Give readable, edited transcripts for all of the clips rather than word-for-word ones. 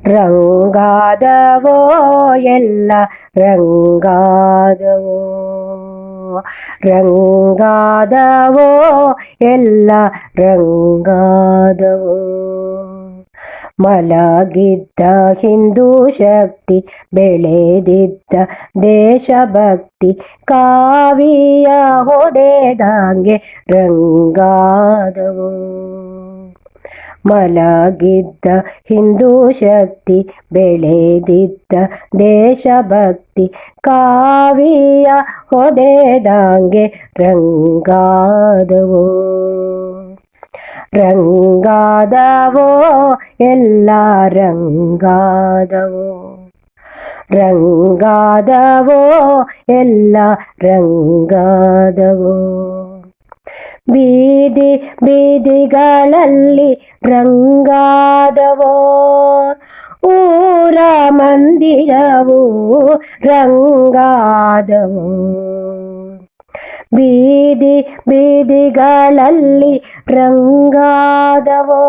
ರಂಗಾದವೋ ಎಲ್ಲ ರಂಗಾದವೋ, ರಂಗಾದವೋ ಎಲ್ಲ ರಂಗಾದವೋ. ಮಲಗಿದ್ದ ಹಿಂದೂ ಶಕ್ತಿ, ಬೆಳೆದಿದ್ದ ದೇಶಭಕ್ತಿ, ಕಾವಿಯ ಹೊದೆದಂಗೆ ರಂಗಾದವೋ. ಮಲಗಿದ್ದ ಹಿಂದೂ ಶಕ್ತಿ, ಬೆಳೆದಿದ್ದ ದೇಶಭಕ್ತಿ, ಕಾವಿಯ ಹೊದೆದಂಗೆ ರಂಗಾದವೋ. ರಂಗಾದವೋ ಎಲ್ಲ ರಂಗಾದವೋ, ರಂಗಾದವೋ ಎಲ್ಲ ರಂಗಾದವೋ. ಬೀದಿ ಬೀದಿಗಳಲ್ಲಿ ರಂಗಾದವೋ, ಊರ ಮಂದಿರವು ರಂಗಾದವೋ. ಬೀದಿ ಬೀದಿಗಳಲ್ಲಿ ರಂಗಾದವೋ,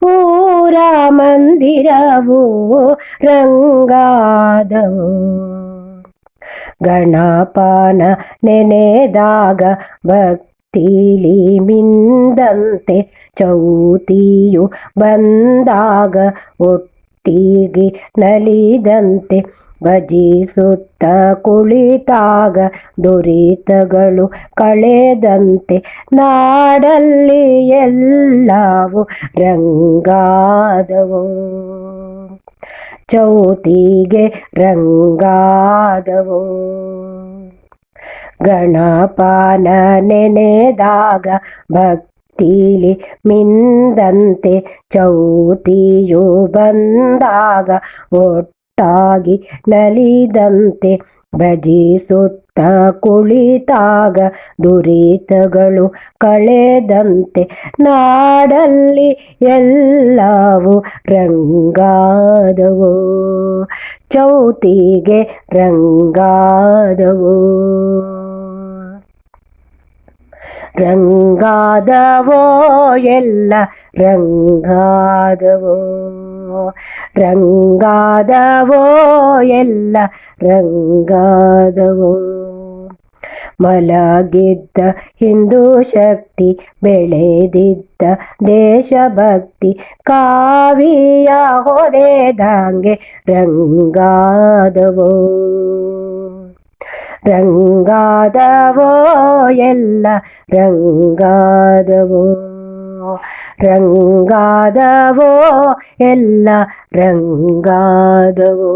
ಊರ ಮಂದಿರವು ರಂಗಾದವೋ. ಗಣಪನ ನೆನೆದಾಗ ಭಕ್ತಿಲಿ ಮಿಂದಂತೆ, ಚೌತಿಯು ಬಂದಾಗ ಒಟ್ಟಿಗೆ ನಲಿದಂತೆ, ಭಜಿಸುತ್ತ ಕುಳಿತಾಗ ದುರಿತಗಳು ಕಳೆದಂತೆ, ನಾಡಲ್ಲಿ ಎಲ್ಲವೂ ರಂಗಾದವೋ. ಚೌತಿಗೆ ರಂಗಾದವೋ, ಗಣಪನ ನೆನೆದಾಗ ಭಕ್ತಿಲಿ ಮಿಂದಂತೆ, ಚೌತಿಯು ಬಂದಾಗ ಒಟ್ಟಾಗಿ ನಲಿದಂತೆ, ಭಜಿಸುತ್ತ ಕುಳಿತಾಗ ದುರಿತಗಳು ಕಳೆದಂತೆ, ನಾಡಲ್ಲಿ ಎಲ್ಲವೂ ರಂಗಾದವೋ. ಚೌತಿಗೆ ರಂಗಾದವೋ. ರಂಗಾದವೋ ಎಲ್ಲ ರಂಗಾದವೋ, ರಂಗಾದವೋ ಎಲ್ಲ ರಂಗಾದವೋ. ಮಲಗಿದ್ದ ಹಿಂದೂ ಶಕ್ತಿ, ಬೆಳೆದಿದ್ದ ದೇಶಭಕ್ತಿ, ಕಾವಿಯ ಹೊದೆದಂಗೆ ರಂಗಾದವೋ. ರಂಗಾದವೋ ಎಲ್ಲ ರಂಗಾದವೋ, ರಂಗಾದವೋ ಎಲ್ಲ ರಂಗಾದವೋ.